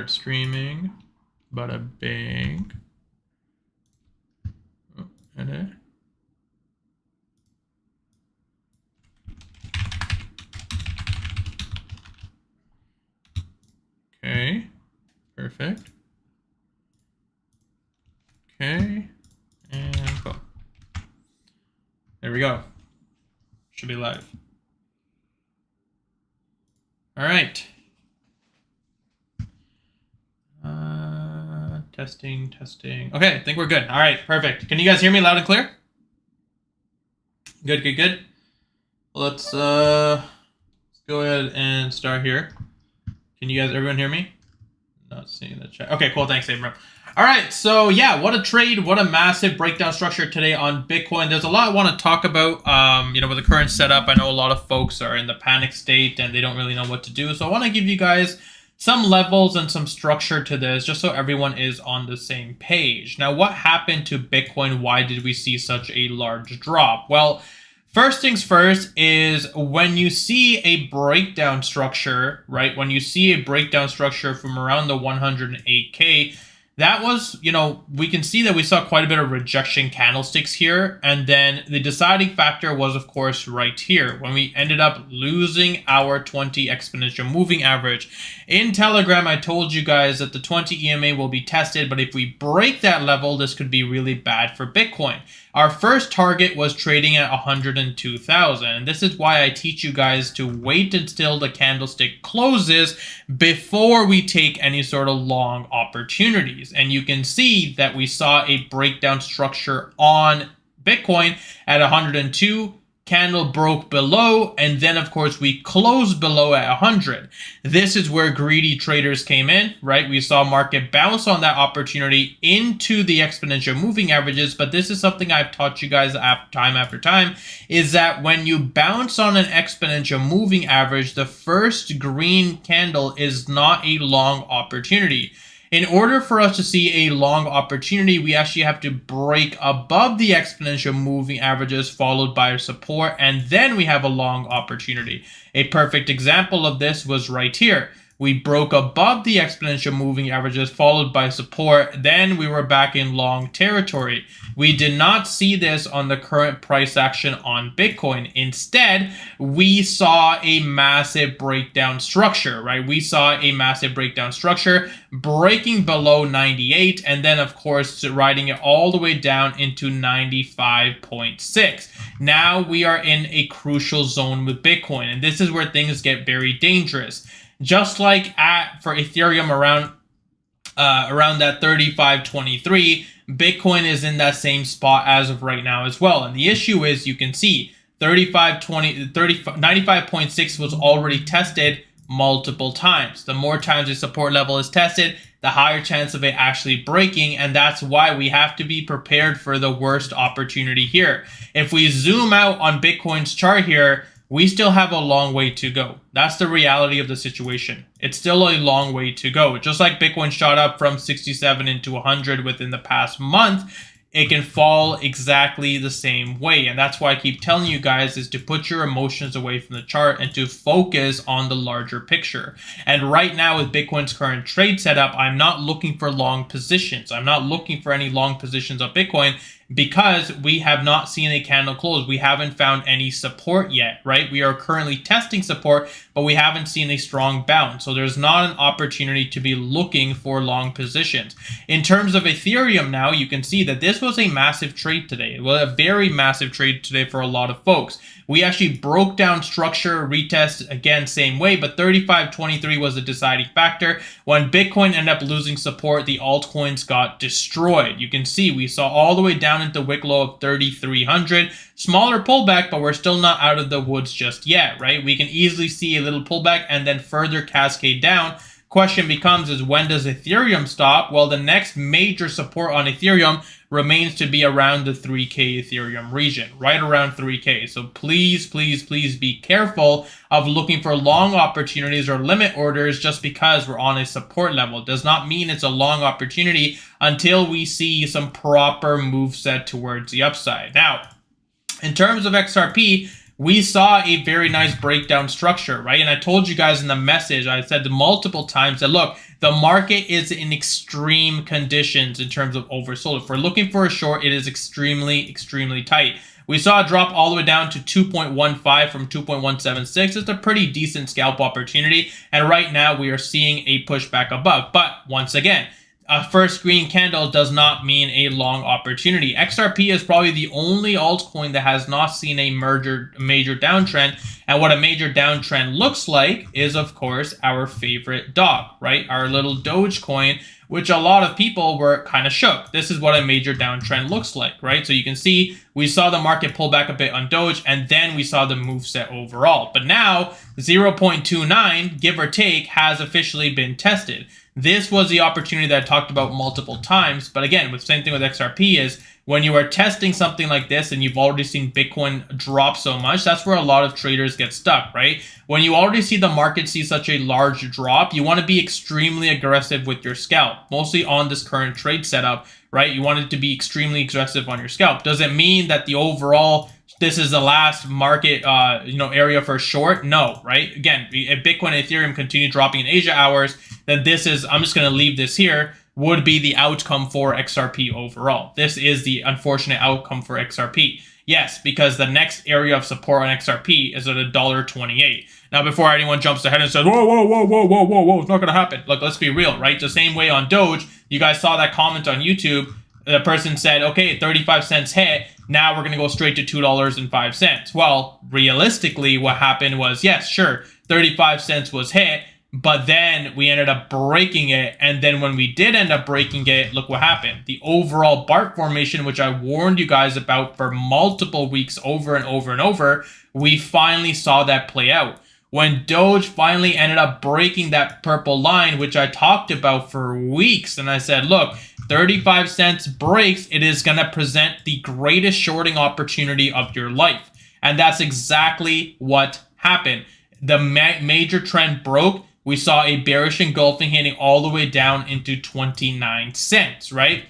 start streaming. Bada bing. Oh, edit. Okay, perfect. Okay, and go. There we go. Should be live. All right. Testing. Okay, I think we're good. All right, perfect. Can you guys hear me loud and clear? Good. Let's go ahead and start here. Can you guys, everyone hear me? Not seeing the chat. Okay, cool. Thanks, Abram. All right, so yeah, what a trade, what a massive breakdown structure today on Bitcoin. There's a lot I want to talk about, with the current setup. I know a lot of folks are in the panic state and they don't really know what to do. So I want to give you guys some levels and some structure to this just so everyone is on the same page. Now, what happened to Bitcoin? Why did we see such a large drop? Well, first things first is when you see a breakdown structure, right? When you see a breakdown structure from around the 108K, that was, we can see that we saw quite a bit of rejection candlesticks here. And then the deciding factor was, of course, right here when we ended up losing our 20 exponential moving average. In Telegram, I told you guys that the 20 EMA will be tested, but if we break that level, this could be really bad for Bitcoin. Our first target was trading at 102,000. And this is why I teach you guys to wait until the candlestick closes before we take any sort of long opportunities. And you can see that we saw a breakdown structure on Bitcoin at 102. Candle broke below, and then of course we closed below at 100. This is where greedy traders came in, right? We saw market bounce on that opportunity into the exponential moving averages, but this is something I've taught you guys time after time, is that when you bounce on an exponential moving average, the first green candle is not a long opportunity. In order for us to see a long opportunity, we actually have to break above the exponential moving averages followed by support, and then we have a long opportunity. A perfect example of this was right here. We broke above the exponential moving averages followed by support, then we were back in long territory. We did not see this on the current price action on Bitcoin. Instead, we saw a massive breakdown structure, right? We saw a massive breakdown structure breaking below 98 and then of course riding it all the way down into 95.6. Now we are in a crucial zone with Bitcoin, and this is where things get very dangerous. Just like for Ethereum around that 35.23, Bitcoin is in that same spot as of right now as well. And the issue is, you can see 95.6 was already tested multiple times. The more times the support level is tested, the higher chance of it actually breaking, and that's why we have to be prepared for the worst opportunity here. If we zoom out on Bitcoin's chart here, we still have a long way to go. That's the reality of the situation. It's still a long way to go. Just like Bitcoin shot up from 67 into 100 within the past month, it can fall exactly the same way. And that's why I keep telling you guys is to put your emotions away from the chart and to focus on the larger picture. And right now with Bitcoin's current trade setup, I'm not looking for long positions. I'm not looking for any long positions on Bitcoin because we have not seen a candle close. We haven't found any support yet, right? We are currently testing support, but we haven't seen a strong bounce. So there's not an opportunity to be looking for long positions. In terms of Ethereum now, you can see that this was a massive trade today. It was a very massive trade today for a lot of folks. We actually broke down structure, retest again, same way, but 35.23 was the deciding factor. When Bitcoin ended up losing support, the altcoins got destroyed. You can see we saw all the way down into wick low of 3,300. Smaller pullback, but we're still not out of the woods just yet, right? We can easily see a little pullback and then further cascade down. Question becomes is when does Ethereum stop? Well, the next major support on Ethereum remains to be around the 3K Ethereum region, right around 3K. So please be careful of looking for long opportunities or limit orders just because we're on a support level. It does not mean it's a long opportunity until we see some proper move set towards the upside. Now, in terms of XRP, we saw a very nice breakdown structure, right? And I told you guys in the message, I said multiple times that, look, the market is in extreme conditions in terms of oversold. If we're looking for a short, it is extremely, extremely tight. We saw a drop all the way down to 2.15 from 2.176. It's a pretty decent scalp opportunity. And right now we are seeing a pushback above. But once again, a first green candle does not mean a long opportunity. XRP is probably the only altcoin that has not seen a major downtrend. And what a major downtrend looks like is, of course, our favorite dog, right? Our little Doge coin, which a lot of people were kind of shook. This is what a major downtrend looks like, right? So you can see we saw the market pull back a bit on Doge, and then we saw the move set overall. But now 0.29, give or take, has officially been tested. This was the opportunity that I talked about multiple times. But again, the same thing with XRP is when you are testing something like this and you've already seen Bitcoin drop so much, that's where a lot of traders get stuck, right? When you already see the market see such a large drop, you want to be extremely aggressive with your scalp, mostly on this current trade setup, right? You want it to be extremely aggressive on your scalp. Does it mean that the overall this is the last market area for short? No, right? Again, if Bitcoin and Ethereum continue dropping in Asia hours, then this is, I'm just going to leave this here, would be the outcome for XRP overall. This is the unfortunate outcome for XRP. Yes, because the next area of support on XRP is at $1.28. Now, before anyone jumps ahead and says, whoa, it's not going to happen. Look, let's be real, right? The same way on Doge, you guys saw that comment on YouTube. The person said, okay, 35 cents hit. Now we're going to go straight to $2.05. Well, realistically, what happened was, yes, sure, 35 cents was hit, but then we ended up breaking it. And then when we did end up breaking it, look what happened. The overall BART formation, which I warned you guys about for multiple weeks over and over and over, we finally saw that play out. When Doge finally ended up breaking that purple line, which I talked about for weeks, and I said, look, 35 cents breaks, it is going to present the greatest shorting opportunity of your life. And that's exactly what happened. The major trend broke. We saw a bearish engulfing hitting all the way down into 29 cents, right?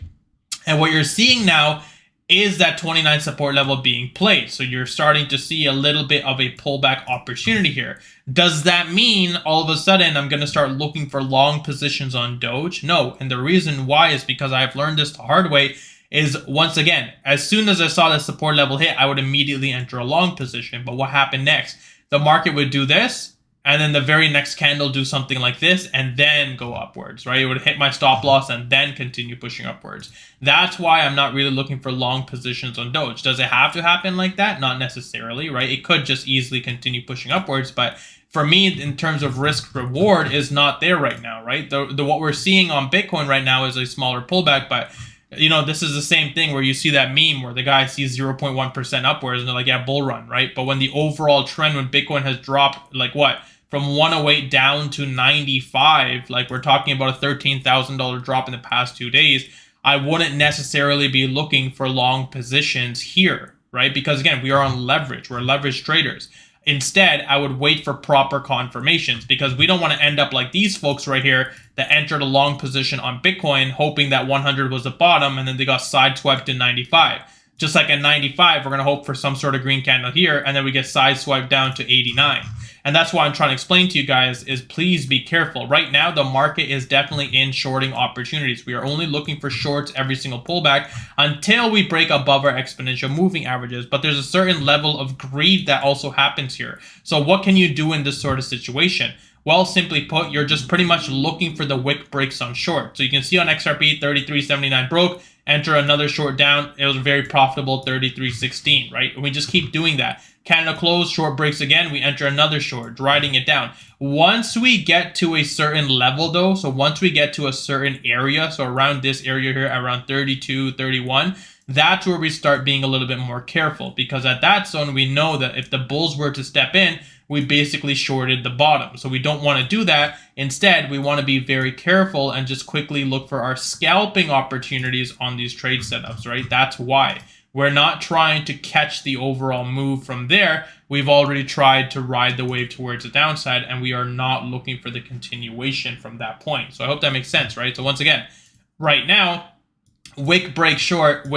And what you're seeing now is that 29 support level being played. So you're starting to see a little bit of a pullback opportunity here. Does that mean all of a sudden I'm going to start looking for long positions on Doge? No. And the reason why is because I've learned this the hard way is, once again, as soon as I saw the support level hit, I would immediately enter a long position. But what happened next? The market would do this, and then the very next candle do something like this and then go upwards, right? It would hit my stop loss and then continue pushing upwards. That's why I'm not really looking for long positions on Doge. Does it have to happen like that? Not necessarily, right? It could just easily continue pushing upwards, but for me, in terms of risk reward, is not there right now, right? What we're seeing on Bitcoin right now is a smaller pullback, but this is the same thing where you see that meme where the guy sees 0.1% upwards and they're like, yeah, bull run, right? But when the overall trend, when Bitcoin has dropped, like what? From 108 down to 95, like we're talking about a $13,000 drop in the past 2 days, I wouldn't necessarily be looking for long positions here, right? Because again, we are on leverage. We're leverage traders. Instead, I would wait for proper confirmations because we don't want to end up like these folks right here that entered a long position on Bitcoin hoping that 100 was the bottom and then they got sideswiped in 95. Just like at 95, we're going to hope for some sort of green candle here and then we get sideswiped down to 89. And that's why I'm trying to explain to you guys is please be careful. Right now, the market is definitely in shorting opportunities. We are only looking for shorts every single pullback until we break above our exponential moving averages. But there's a certain level of greed that also happens here. So what can you do in this sort of situation? Well, simply put, you're just pretty much looking for the wick breaks on short. So you can see on XRP, 33.79 broke, enter another short down. It was very profitable, 33.16, right? And we just keep doing that. Candle close, short breaks again, we enter another short, riding it down. Once we get to a certain level though, so once we get to a certain area, so around this area here, around 32, 31, that's where we start being a little bit more careful because at that zone, we know that if the bulls were to step in, we basically shorted the bottom. So we don't want to do that. Instead, we want to be very careful and just quickly look for our scalping opportunities on these trade setups, right? That's why. We're not trying to catch the overall move from there. We've already tried to ride the wave towards the downside, and we are not looking for the continuation from that point. So I hope that makes sense, right? So once again, right now, wick break short,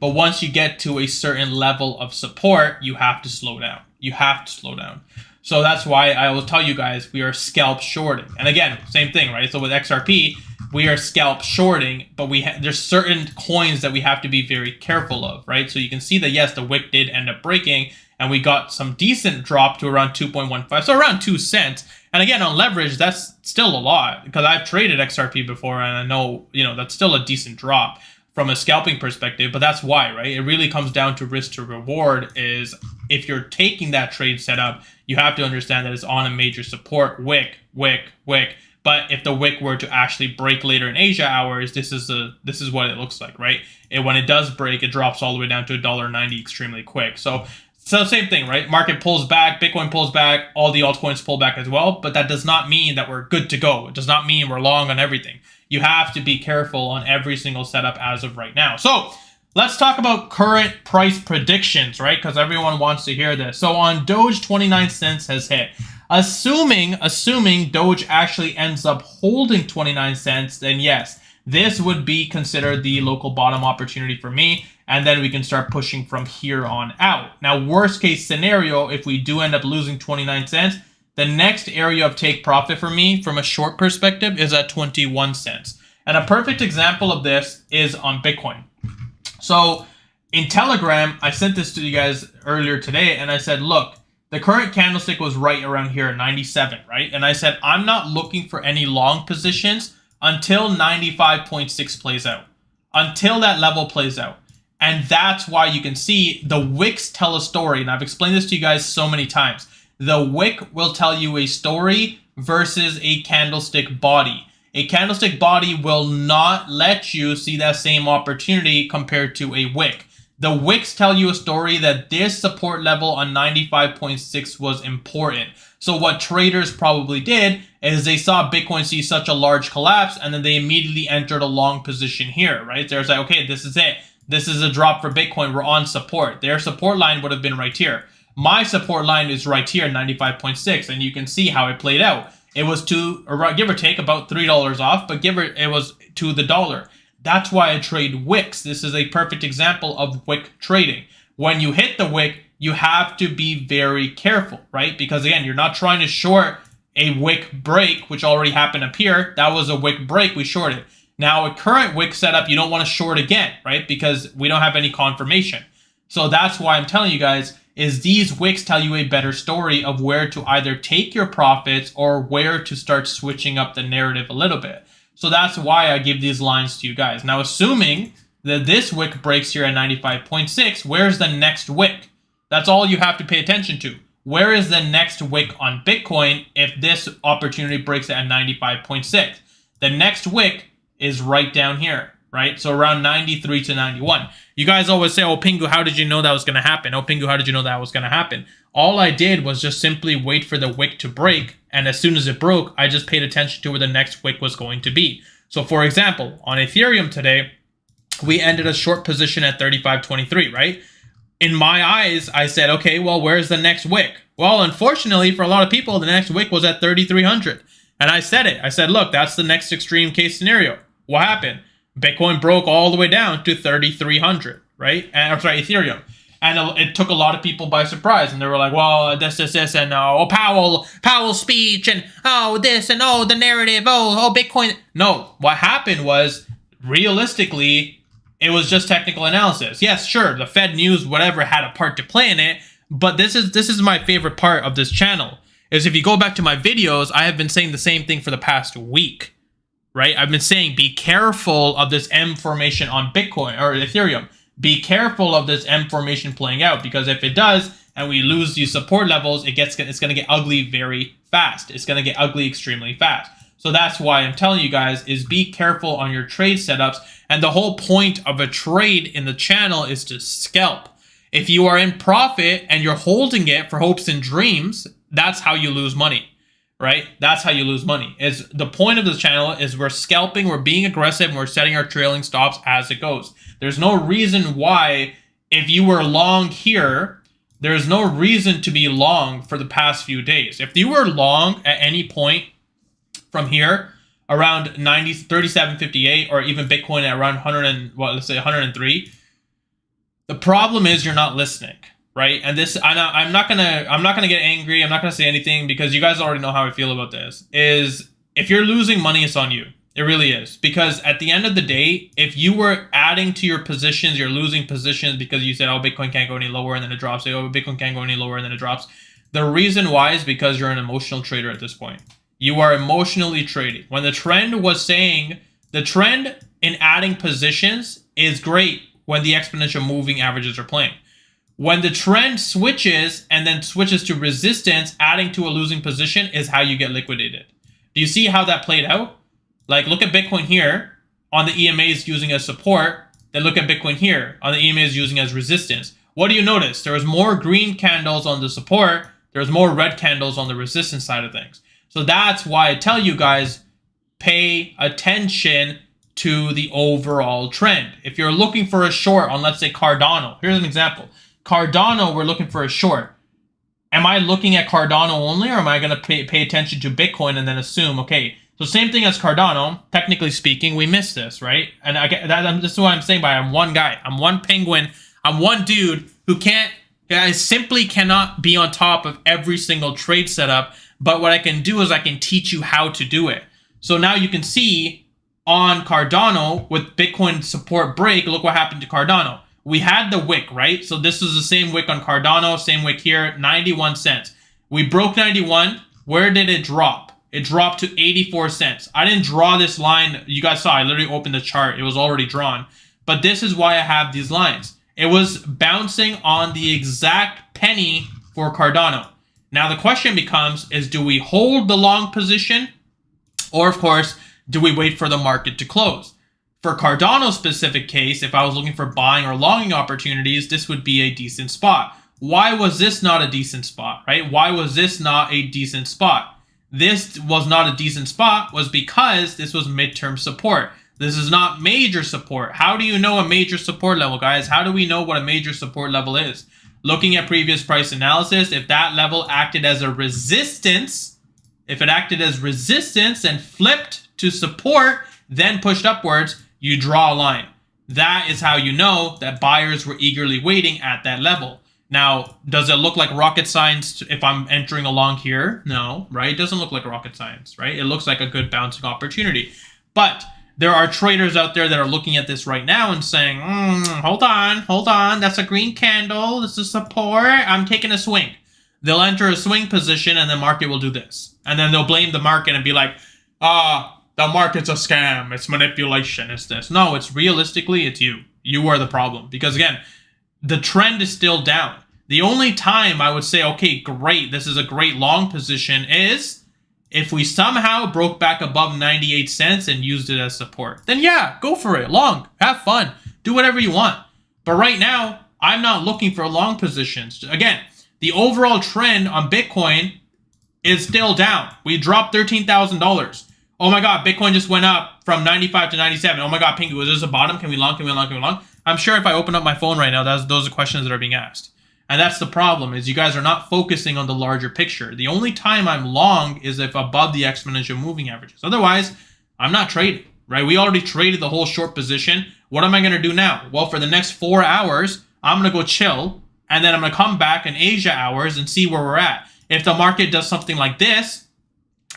But once you get to a certain level of support, you have to slow down. You have to slow down. So that's why I will tell you guys we are scalp shorting. And again, same thing, right? So with XRP, we are scalp shorting, but there's certain coins that we have to be very careful of, right? So you can see that, yes, the wick did end up breaking, and we got some decent drop to around 2.15, so around 2 cents. And again, on leverage, that's still a lot, because I've traded XRP before, and I know, that's still a decent drop from a scalping perspective, but that's why, right? It really comes down to risk to reward. Is if you're taking that trade setup, you have to understand that it's on a major support, wick. But if the wick were to actually break later in Asia hours, this is what it looks like, right? When it does break, it drops all the way down to $1.90 extremely quick. So same thing, right? Market pulls back, Bitcoin pulls back, all the altcoins pull back as well, but that does not mean that we're good to go. It does not mean we're long on everything. You have to be careful on every single setup as of right now. So let's talk about current price predictions, right? Because everyone wants to hear this. So on Doge, 29 cents has hit. Assuming Doge actually ends up holding 29 cents, then yes, this would be considered the local bottom opportunity for me. And then we can start pushing from here on out. Now, worst case scenario, if we do end up losing 29 cents, the next area of take profit for me from a short perspective is at 21 cents. And a perfect example of this is on Bitcoin. So in Telegram, I sent this to you guys earlier today, and I said, look, the current candlestick was right around here at 97, right? And I said, I'm not looking for any long positions until 95.6 plays out, until that level plays out. And that's why you can see the wicks tell a story. And I've explained this to you guys so many times. The wick will tell you a story versus a candlestick body. A candlestick body will not let you see that same opportunity compared to a wick. The wicks tell you a story that this support level on 95.6 was important. So what traders probably did is they saw Bitcoin see such a large collapse, and then they immediately entered a long position here, right? They're like, okay, this is it. This is a drop for Bitcoin. We're on support. Their support line would have been right here. My support line is right here, 95.6, and you can see how it played out. It was give or take about $3 off, but it was to the dollar. That's why I trade wicks. This is a perfect example of wick trading. When you hit the wick, you have to be very careful, right? Because again, you're not trying to short a wick break, which already happened up here. That was a wick break we shorted. Now, a current wick setup, you don't want to short again, right? Because we don't have any confirmation. So that's why I'm telling you guys is these wicks tell you a better story of where to either take your profits or where to start switching up the narrative a little bit. So that's why I give these lines to you guys. Now, assuming that this wick breaks here at 95.6, where's the next wick? That's all you have to pay attention to. Where is the next wick on Bitcoin if this opportunity breaks at 95.6? The next wick is right down here, right? So around 93 to 91. You guys always say, oh, Pingu, how did you know that was going to happen? Oh, Pingu, how did you know that was going to happen? All I did was just simply wait for the wick to break. And as soon as it broke, I just paid attention to where the next wick was going to be. So for example, on Ethereum today, we ended a short position at 35.23, right? In my eyes, I said, okay, well, where's the next wick? Well, unfortunately, for a lot of people, the next wick was at 3,300. And I said it. I said, look, that's the next extreme case scenario. What happened? Bitcoin broke all the way down to 3,300, right? And I'm sorry, Ethereum. And it took a lot of people by surprise. And they were like, well, this, and oh, Powell's speech, and oh, this, and oh, the narrative, oh, Bitcoin. No, what happened was, realistically, it was just technical analysis. Yes, sure, the Fed news, whatever, had a part to play in it. But this is my favorite part of this channel, is if you go back to my videos, I have been saying the same thing for the past week, right? I've been saying, be careful of this M formation on Bitcoin or Ethereum. Be careful of this M formation playing out, because if it does and we lose these support levels, it's going to get ugly very fast. It's going to get ugly extremely fast. So that's why I'm telling you guys is be careful on your trade setups. And the whole point of a trade in the channel is to scalp. If you are in profit and you're holding it for hopes and dreams, that's how you lose money, right? That's how you lose money. Is the point of this channel is we're scalping, we're being aggressive, and we're setting our trailing stops as it goes. There's no reason why, if you were long here, there's no reason to be long for the past few days. If you were long at any point from here, around 37.58, or even Bitcoin at around 100 and, well, let's say 103, The problem is you're not listening, right? And this, I'm not gonna get angry. I'm not gonna say anything because you guys already know how I feel about this. Is if you're losing money, it's on you. It really is. Because at the end of the day, if you were adding to your positions, you're losing positions because you said, oh, Bitcoin can't go any lower and then it drops. Oh, Bitcoin can't go any lower and then it drops. The reason why is because you're an emotional trader at this point. You are emotionally trading. When the trend was saying, the trend in adding positions is great when the exponential moving averages are playing. When the trend switches and then switches to resistance, adding to a losing position is how you get liquidated. Do you see how that played out? Like, look at Bitcoin here on the EMAs using as support. Then look at Bitcoin here on the EMAs using as resistance. What do you notice? There was more green candles on the support. There's more red candles on the resistance side of things. So that's why I tell you guys, pay attention to the overall trend. If you're looking for a short on, let's say, Cardano. Here's an example. Cardano, we're looking for a short. Am I looking at Cardano only, or am I going to pay attention to Bitcoin and then assume, okay, so same thing as Cardano, technically speaking, we missed this, right? And this is what I'm saying by I'm one guy. I'm one penguin. I'm one dude who I simply cannot be on top of every single trade setup. But what I can do is I can teach you how to do it. So now you can see on Cardano with Bitcoin support break, look what happened to Cardano. We had the wick, right? So this is the same wick on Cardano, same wick here, 91 cents. We broke 91. Where did it drop? It dropped to 84 cents. I didn't draw this line. You guys saw, I literally opened the chart. It was already drawn. But this is why I have these lines. It was bouncing on the exact penny for Cardano. Now the question becomes, is do we hold the long position? Or of course, do we wait for the market to close? For Cardano's specific case, if I was looking for buying or longing opportunities, this would be a decent spot. Why was this not a decent spot, right? Why was this not a decent spot? This was not a decent spot was because this was midterm support. This is not major support. How do you know a major support level, guys? How do we know what a major support level is? Looking at previous price analysis, if that level acted as a resistance, if it acted as resistance and flipped to support, then pushed upwards, you draw a line. That is how you know that buyers were eagerly waiting at that level. Now, does it look like rocket science if I'm entering along here? No, right? It doesn't look like rocket science, right? It looks like a good bouncing opportunity. But there are traders out there that are looking at this right now and saying, hold on, that's a green candle, this is support, I'm taking a swing. They'll enter a swing position and the market will do this. And then they'll blame the market and be like, the market's a scam, it's manipulation, it's this. No, it's realistically, it's you. You are the problem. Because again, the trend is still down. The only time I would say, okay, great, this is a great long position is if we somehow broke back above 98 cents and used it as support. Then yeah, go for it. Long. Have fun. Do whatever you want. But right now, I'm not looking for long positions. Again, the overall trend on Bitcoin is still down. We dropped $13,000. Oh my God, Bitcoin just went up from 95 to 97. Oh my God, Pingu, is this a bottom? Can we long? Can we long? Can we long? I'm sure if I open up my phone right now, those are questions that are being asked. And that's the problem, is you guys are not focusing on the larger picture. The only time I'm long is if above the exponential moving averages. Otherwise, I'm not trading, right? We already traded the whole short position. What am I going to do now? Well, for the next 4 hours, I'm going to go chill, and then I'm going to come back in Asia hours and see where we're at. If the market does something like this,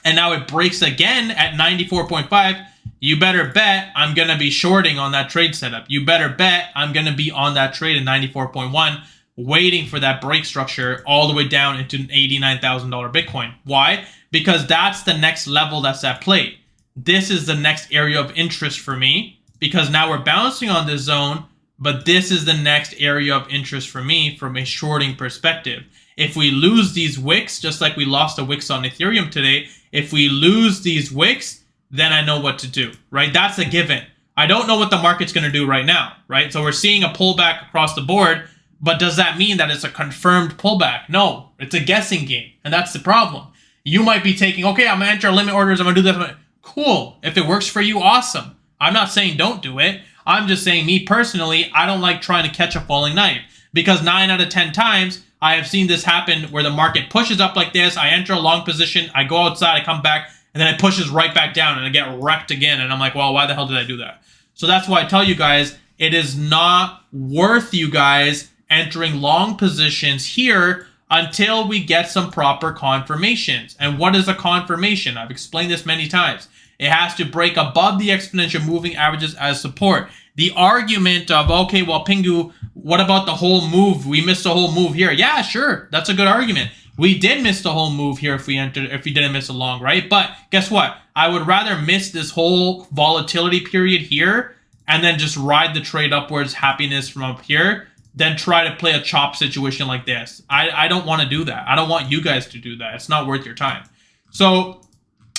and now it breaks again at 94.5, you better bet I'm going to be shorting on that trade setup. You better bet I'm going to be on that trade at 94.1, waiting for that break structure all the way down into an $89,000 Bitcoin. Why? Because that's the next level that's at play. This is the next area of interest for me, because now we're bouncing on this zone, but this is the next area of interest for me from a shorting perspective. If we lose these wicks, just like we lost the wicks on Ethereum today, if we lose these wicks, then I know what to do, right? That's a given. I don't know what the market's going to do right now, right? So we're seeing a pullback across the board, but does that mean that it's a confirmed pullback? No, it's a guessing game, and that's the problem. You might be taking, okay, I'm going to enter limit orders, I'm going to do this. Cool. If it works for you, awesome. I'm not saying don't do it. I'm just saying, me personally, I don't like trying to catch a falling knife, because 9 out of 10 times, I have seen this happen where the market pushes up like this, I enter a long position, I go outside, I come back, and then it pushes right back down and I get wrecked again. And I'm like, well, why the hell did I do that? So that's why I tell you guys, it is not worth you guys entering long positions here until we get some proper confirmations. And what is a confirmation? I've explained this many times. It has to break above the exponential moving averages as support. The argument of, okay, well, Pingu, what about the whole move? We missed a whole move here. Yeah, sure. That's a good argument. We did miss the whole move here if we didn't miss a long, right? But guess what? I would rather miss this whole volatility period here and then just ride the trade upwards happiness from up here than try to play a chop situation like this. I don't want to do that. I don't want you guys to do that. It's not worth your time. So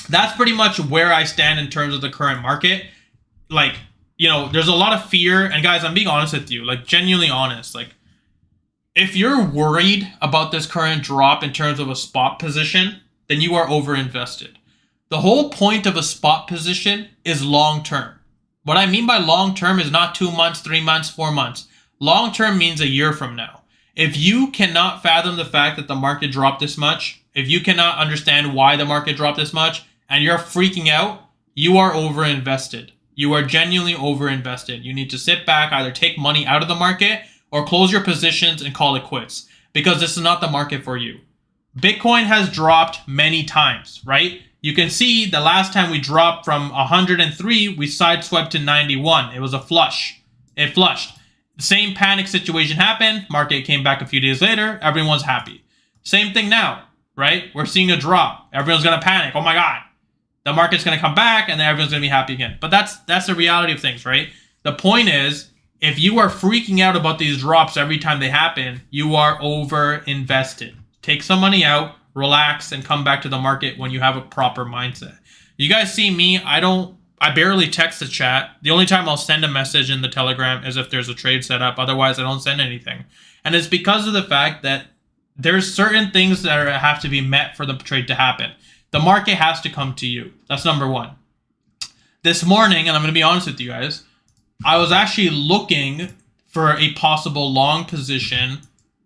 that's pretty much where I stand in terms of the current market. Like, you know, there's a lot of fear. And guys, I'm being honest with you, like genuinely honest. Like, if you're worried about this current drop in terms of a spot position, then you are overinvested. The whole point of a spot position is long term. What I mean by long term is not 2 months, 3 months, 4 months. Long term means a year from now. If you cannot fathom the fact that the market dropped this much, if you cannot understand why the market dropped this much, and you're freaking out, you are overinvested. You are genuinely overinvested. You need to sit back, either take money out of the market or close your positions and call it quits, because this is not the market for you. Bitcoin has dropped many times, right? You can see the last time we dropped from 103, we sideswiped to 91. It was a flush. It flushed. The same panic situation happened. Market came back a few days later. Everyone's happy. Same thing now, right? We're seeing a drop. Everyone's going to panic. Oh my God. The market's going to come back and then everyone's going to be happy again. But that's the reality of things, right? The point is, if you are freaking out about these drops every time they happen, you are over invested. Take some money out, relax, and come back to the market when you have a proper mindset. You guys see me, I barely text the chat. The only time I'll send a message in the Telegram is if there's a trade set up. Otherwise, I don't send anything. And it's because of the fact that there's certain things that have to be met for the trade to happen. The market has to come to you. That's number one. This morning, and I'm going to be honest with you guys, I was actually looking for a possible long position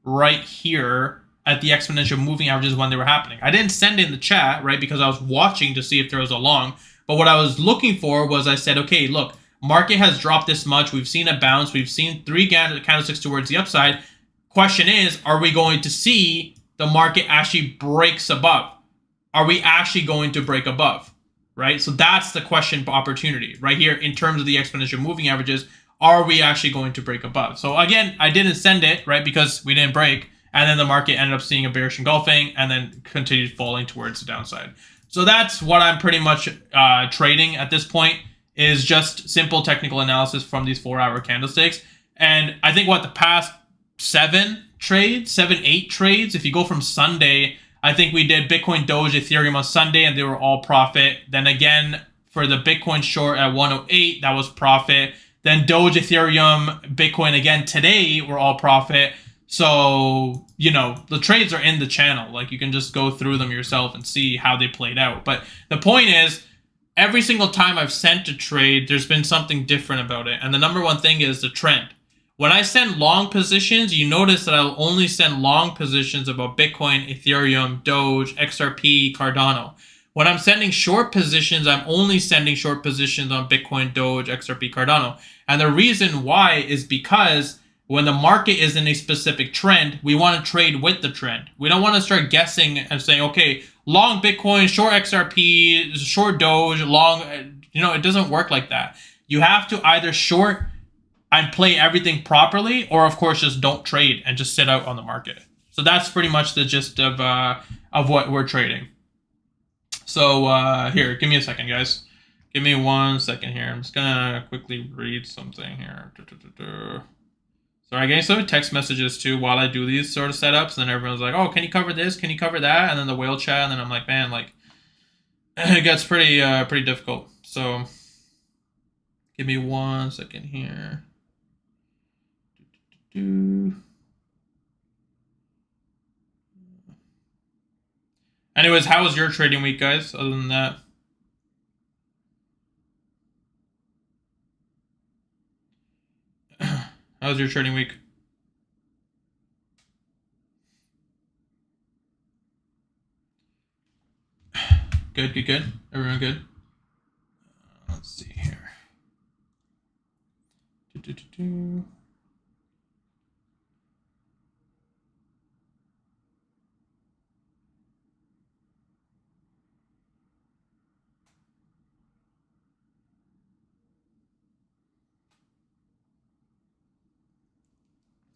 right here at the exponential moving averages when they were happening. I didn't send it in the chat, right, because I was watching to see if there was a long. But what I was looking for was, I said, okay, look, market has dropped this much. We've seen a bounce. We've seen 3 candlesticks towards the upside. Question is, are we going to see the market actually breaks above? Are we actually going to break above? Right? So that's the question opportunity right here in terms of the exponential moving averages. Are we actually going to break above? So again, I didn't send it, right, because we didn't break. And then the market ended up seeing a bearish engulfing and then continued falling towards the downside. So that's what I'm pretty much trading at this point, is just simple technical analysis from these 4-hour candlesticks. And I think the past 8 trades, if you go from Sunday, I think we did Bitcoin, Doge, Ethereum on Sunday, and they were all profit. Then again, for the Bitcoin short at 108, that was profit. Then Doge, Ethereum, Bitcoin again today were all profit. So, you know, the trades are in the channel. Like, you can just go through them yourself and see how they played out. But the point is, every single time I've sent a trade, there's been something different about it. And the number one thing is the trend. When I send long positions, you notice that I'll only send long positions about Bitcoin, Ethereum, Doge, XRP, Cardano. When I'm sending short positions, I'm only sending short positions on Bitcoin, Doge, XRP, Cardano. And the reason why is because when the market is in a specific trend, we want to trade with the trend. We don't want to start guessing and saying, okay, long Bitcoin, short XRP, short Doge, long, it doesn't work like that. You have to either short and play everything properly, or of course just don't trade and just sit out on the market. So that's pretty much the gist of what we're trading. So here, give me a second, guys. Give me 1 second here. I'm just gonna quickly read something here. Sorry, I'm getting some text messages too while I do these sort of setups, and then everyone's like, "Oh, can you cover this? Can you cover that?" And then the whale chat, and then I'm like, "Man, like, it gets pretty difficult." So give me 1 second here. Anyways, how was your trading week, guys? Other than that, how was your trading week? Good. Everyone good? Let's see here.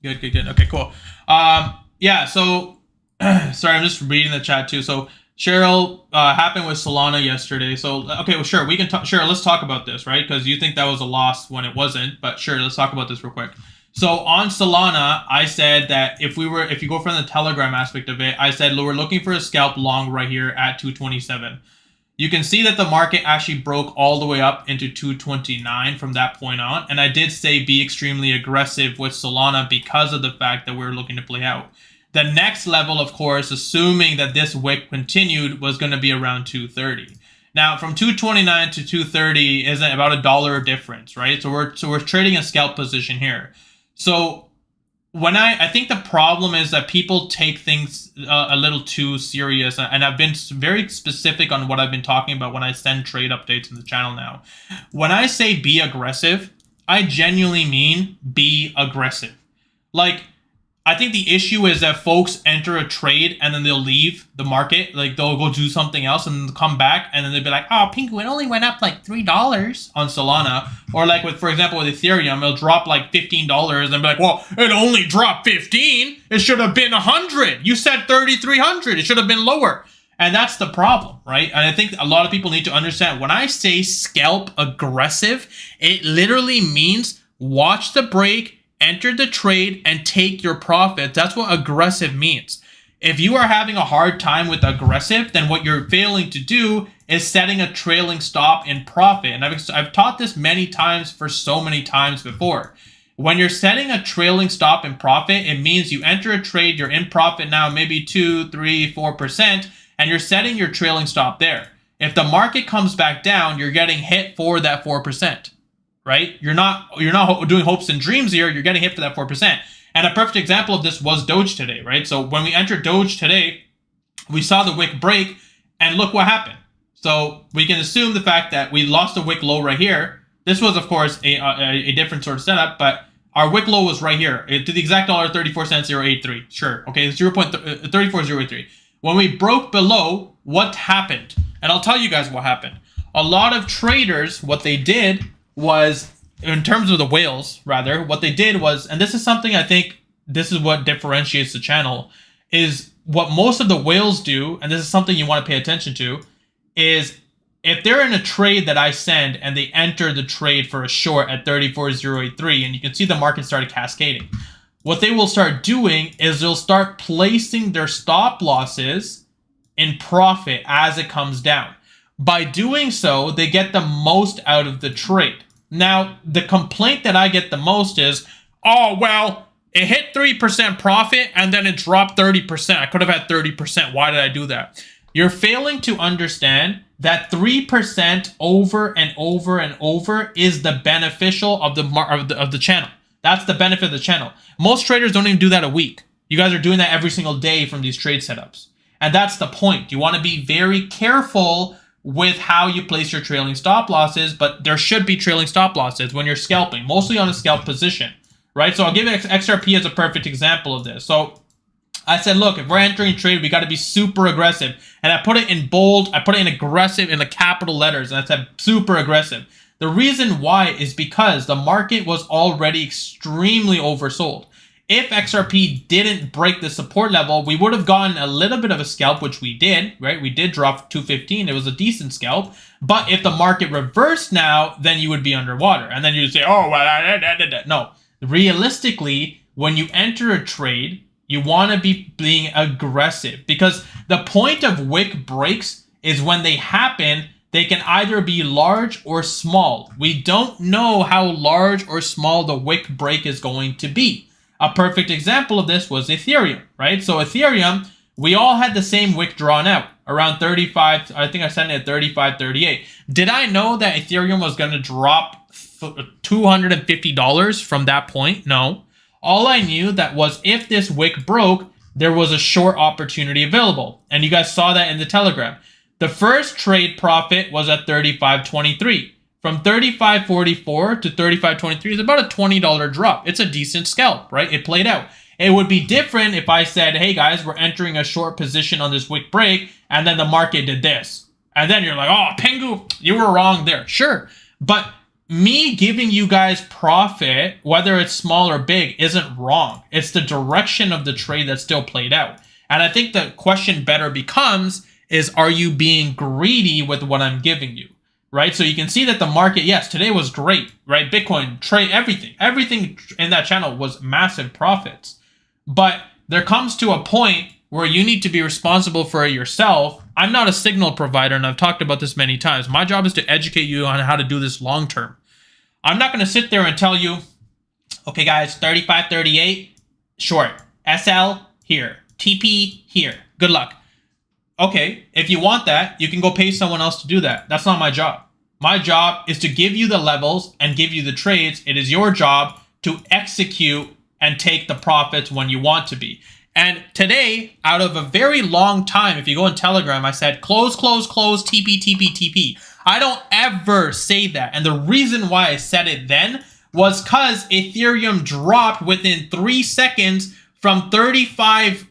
Good, good, good. Okay, cool. Yeah, so sorry, I'm just reading the chat too. So Cheryl, happened with Solana yesterday. So okay, well, sure, we can talk. Sure, let's talk about this, right? Because you think that was a loss when it wasn't. But sure, let's talk about this real quick. So on Solana, I said that if you go from the Telegram aspect of it, I said we're looking for a scalp long right here at 227. You can see that the market actually broke all the way up into 229 from that point on. And I did say be extremely aggressive with Solana because of the fact that we're looking to play out. The next level, of course, assuming that this wick continued, was going to be around 230. Now, from 229 to 230 isn't about $1 difference, right? So we're trading a scalp position here. So when I think the problem is that people take things a little too serious, and I've been very specific on what I've been talking about when I send trade updates in the channel now. When I say be aggressive, I genuinely mean be aggressive. Like, I think the issue is that folks enter a trade and then they'll leave the market. Like, they'll go do something else and they'll come back and then they'll be like, oh, Pinku, it only went up like $3 on Solana. Or like, with, for example, with Ethereum, it'll drop like $15 and be like, well, it only dropped 15. It should have been 100. You said 3,300. It should have been lower. And that's the problem, right? And I think a lot of people need to understand when I say scalp aggressive, it literally means watch the break, enter the trade, and take your profit. That's what aggressive means. If you are having a hard time with aggressive, then what you're failing to do is setting a trailing stop in profit. And I've taught this many times for so many times before. When you're setting a trailing stop in profit, it means you enter a trade, you're in profit now, maybe 2, 3, 4%, and you're setting your trailing stop there. If the market comes back down, you're getting hit for that 4%. Right? You're not doing hopes and dreams here. You're getting hit for that 4%. And a perfect example of this was DOGE today, right? So when we entered DOGE today, we saw the wick break, and look what happened. So we can assume the fact that we lost a wick low right here. This was, of course, a different sort of setup, but our wick low was right here to the exact dollar, 34 cents, 083. Sure. Okay, 34083. When we broke below, what happened? And I'll tell you guys what happened. A lot of traders, what they did was, in terms of the whales, rather, what they did was, and this is something I think this is what differentiates the channel, is what most of the whales do, and this is something you want to pay attention to, is if they're in a trade that I send and they enter the trade for a short at 34.083, and you can see the market started cascading, what they will start doing is they'll start placing their stop losses in profit as it comes down. By doing so, they get the most out of the trade. Now, the complaint that I get the most is, oh, well, it hit 3% profit and then it dropped 30%. I could have had 30%. Why did I do that? You're failing to understand that 3% over and over and over is the beneficial of the channel. That's the benefit of the channel. Most traders don't even do that a week. You guys are doing that every single day from these trade setups. And that's the point. You want to be very careful with how you place your trailing stop losses, but there should be trailing stop losses when you're scalping, mostly on a scalp position, right? So I'll give XRP as a perfect example of this. So I said, look, if we're entering trade, we got to be super aggressive. And I put it in bold, I put it in aggressive in the capital letters, and I said super aggressive. The reason why is because the market was already extremely oversold. If XRP didn't break the support level, we would have gotten a little bit of a scalp, which we did, right? We did drop 215. It was a decent scalp. But if the market reversed now, then you would be underwater. And then you'd say, oh, well, no. Realistically, when you enter a trade, you want to be being aggressive, because the point of wick breaks is when they happen, they can either be large or small. We don't know how large or small the wick break is going to be. A perfect example of this was Ethereum, right? So Ethereum, we all had the same wick drawn out around 35. I think I said it at 35, 38. Did I know that Ethereum was going to drop $250 from that point? No. All I knew that was if this wick broke, there was a short opportunity available. And you guys saw that in the Telegram. The first trade profit was at 35.23. From 35.44 to 35.23 is about a $20 drop. It's a decent scalp, right? It played out. It would be different if I said, hey guys, we're entering a short position on this wick break, and then the market did this. And then you're like, oh, Pengu, you were wrong there. Sure. But me giving you guys profit, whether it's small or big, isn't wrong. It's the direction of the trade that still played out. And I think the question better becomes is, are you being greedy with what I'm giving you? Right? So you can see that the market, yes, today was great, right? Bitcoin, trade, everything in that channel was massive profits. But there comes to a point where you need to be responsible for it yourself. I'm not a signal provider, and I've talked about this many times. My job is to educate you on how to do this long term. I'm not going to sit there and tell you, okay, guys, 35.38, short. SL, here. TP, here. Good luck. Okay, if you want that, you can go pay someone else to do that. That's not my job. My job is to give you the levels and give you the trades. It is your job to execute and take the profits when you want to be. And today, out of a very long time, if you go on Telegram, I said, close, close, close, TP, TP, TP. I don't ever say that. And the reason why I said it then was because Ethereum dropped within 3 seconds from 35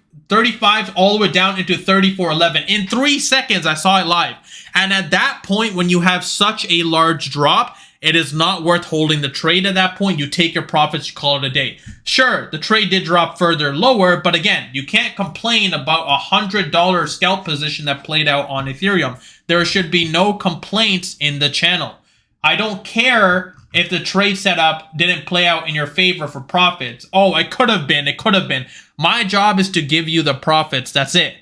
all the way down into 34.11. In 3 seconds, I saw it live. And at that point, when you have such a large drop, it is not worth holding the trade at that point. You take your profits, you call it a day. Sure, the trade did drop further lower, but again, you can't complain about a $100 scalp position that played out on Ethereum. There should be no complaints in the channel. I don't care if the trade setup didn't play out in your favor for profits. Oh, it could have been. It could have been. My job is to give you the profits. That's it.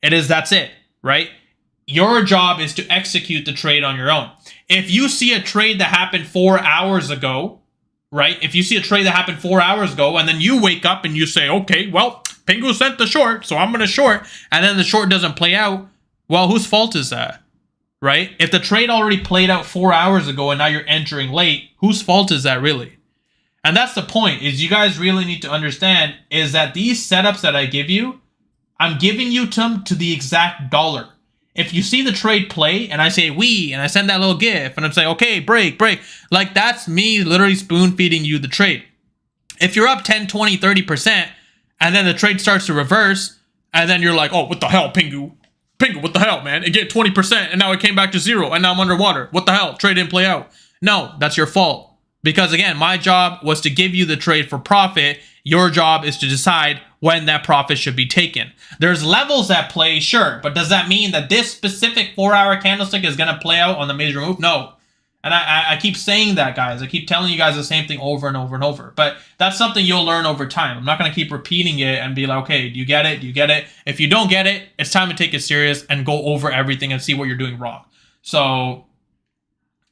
That's it, right? Your job is to execute the trade on your own. If you see a trade that happened 4 hours ago, right? If you see a trade that happened 4 hours ago, and then you wake up and you say, okay, well, Pingu sent the short, so I'm going to short, and then the short doesn't play out, well, whose fault is that? Right? If the trade already played out 4 hours ago and now you're entering late, whose fault is that really? And that's the point, is you guys really need to understand is that these setups that I give you, I'm giving you them to the exact dollar. If you see the trade play and I say we, and I send that little gif and I'm saying, okay, break, like that's me literally spoon feeding you the trade. If you're up 10, 20, 30% and then the trade starts to reverse and then you're like, oh, what the hell, Pingu? Pingu, what the hell, man? It get 20% and now it came back to 0 and now I'm underwater. What the hell? Trade didn't play out. No, that's your fault. Because again, my job was to give you the trade for profit. Your job is to decide when that profit should be taken. There's levels at play, sure, but does that mean that this specific 4-hour candlestick is going to play out on the major move? No. And I keep saying that, guys. I keep telling you guys the same thing over and over and over. But that's something you'll learn over time. I'm not going to keep repeating it and be like, okay, do you get it? Do you get it? If you don't get it, it's time to take it serious and go over everything and see what you're doing wrong. So,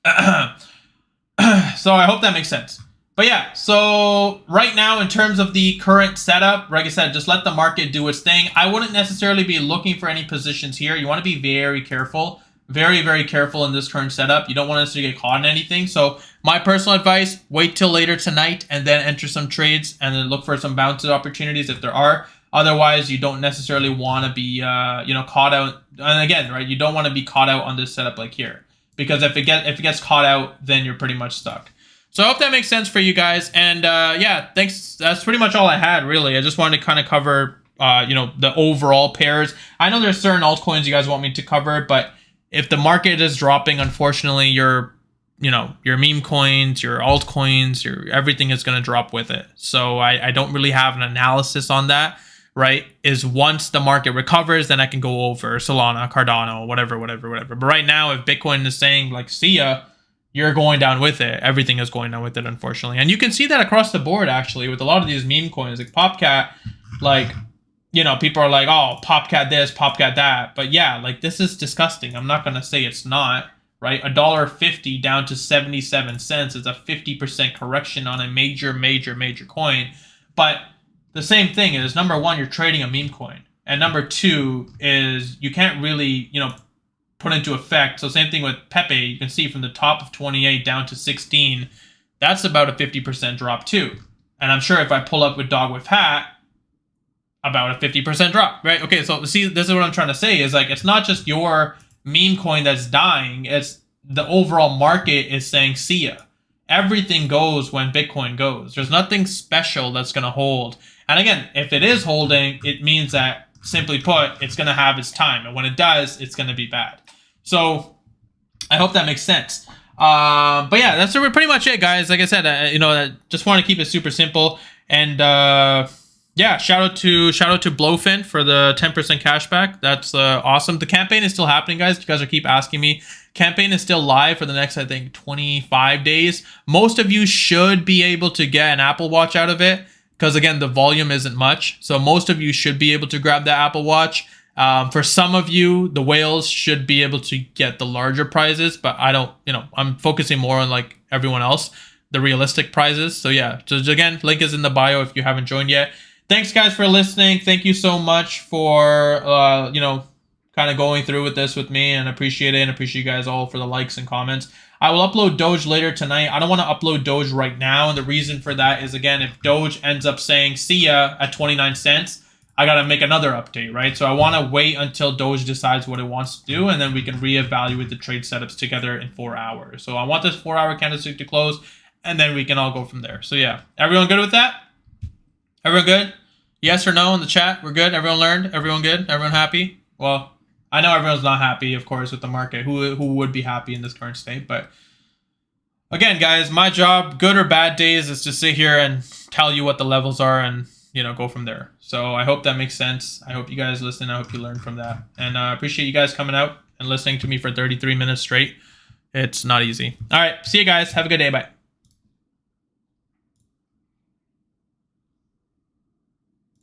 so I hope that makes sense. But yeah, so right now in terms of the current setup, like I said, just let the market do its thing. I wouldn't necessarily be looking for any positions here. You want to be very careful. Very, very careful in this current setup. You don't want us to get caught in anything. So my personal advice, wait till later tonight and then enter some trades and then look for some bounce opportunities if there are. Otherwise, you don't necessarily want to be, caught out. And again, right, you don't want to be caught out on this setup like here. Because if it gets caught out, then you're pretty much stuck. So I hope that makes sense for you guys. And yeah, thanks. That's pretty much all I had, really. I just wanted to kind of cover, the overall pairs. I know there's certain altcoins you guys want me to cover, but if the market is dropping, unfortunately, your meme coins, your altcoins, everything is going to drop with it. So I don't really have an analysis on that, right? Is once the market recovers, then I can go over Solana, Cardano, whatever. But right now, if Bitcoin is saying like, see ya, you're going down with it. Everything is going down with it, unfortunately. And you can see that across the board, actually, with a lot of these meme coins, like Popcat, like, people are like, oh, Popcat this, Popcat that. But yeah, like, this is disgusting. I'm not going to say it's not, right? $1.50 down to 77 cents is a 50% correction on a major coin. But the same thing is, number one, you're trading a meme coin. And number two is you can't really, put into effect. So same thing with Pepe. You can see from the top of 28 down to 16, that's about a 50% drop too. And I'm sure if I pull up with Dog with Hat, about a 50% drop, right? Okay, so see, this is what I'm trying to say is like, it's not just your meme coin that's dying. It's the overall market is saying, see ya. Everything goes when Bitcoin goes. There's nothing special that's going to hold. And again, if it is holding, it means that, simply put, it's going to have its time. And when it does, it's going to be bad. So I hope that makes sense. But yeah, that's pretty much it, guys. Like I said, I just want to keep it super simple. And yeah, shout out to Blowfin for the 10% cashback. That's awesome. The campaign is still happening, guys. You guys are keep asking me. Campaign is still live for the next, I think, 25 days. Most of you should be able to get an Apple Watch out of it because, again, the volume isn't much. So most of you should be able to grab the Apple Watch. For some of you, the whales should be able to get the larger prizes, but I don't, I'm focusing more on like everyone else, the realistic prizes. So yeah, just again, link is in the bio if you haven't joined yet. Thanks guys for listening. Thank you so much for, kind of going through with this with me, and appreciate it, and appreciate you guys all for the likes and comments. I will upload Doge later tonight. I don't want to upload Doge right now, and the reason for that is, again, if Doge ends up saying see ya at 29 cents, I got to make another update, right? So I want to wait until Doge decides what it wants to do, and then we can reevaluate the trade setups together in 4 hours. So I want this 4-hour candlestick to close, and then we can all go from there. So yeah, everyone good with that? Everyone good? Yes or no in the chat? We're good? Everyone learned? Everyone good? Everyone happy? Well, I know everyone's not happy, of course, with the market. Who would be happy in this current state? But again, guys, my job, good or bad days, is to sit here and tell you what the levels are and, go from there. So I hope that makes sense. I hope you guys listen. I hope you learn from that. And I appreciate you guys coming out and listening to me for 33 minutes straight. It's not easy. All right. See you guys. Have a good day. Bye.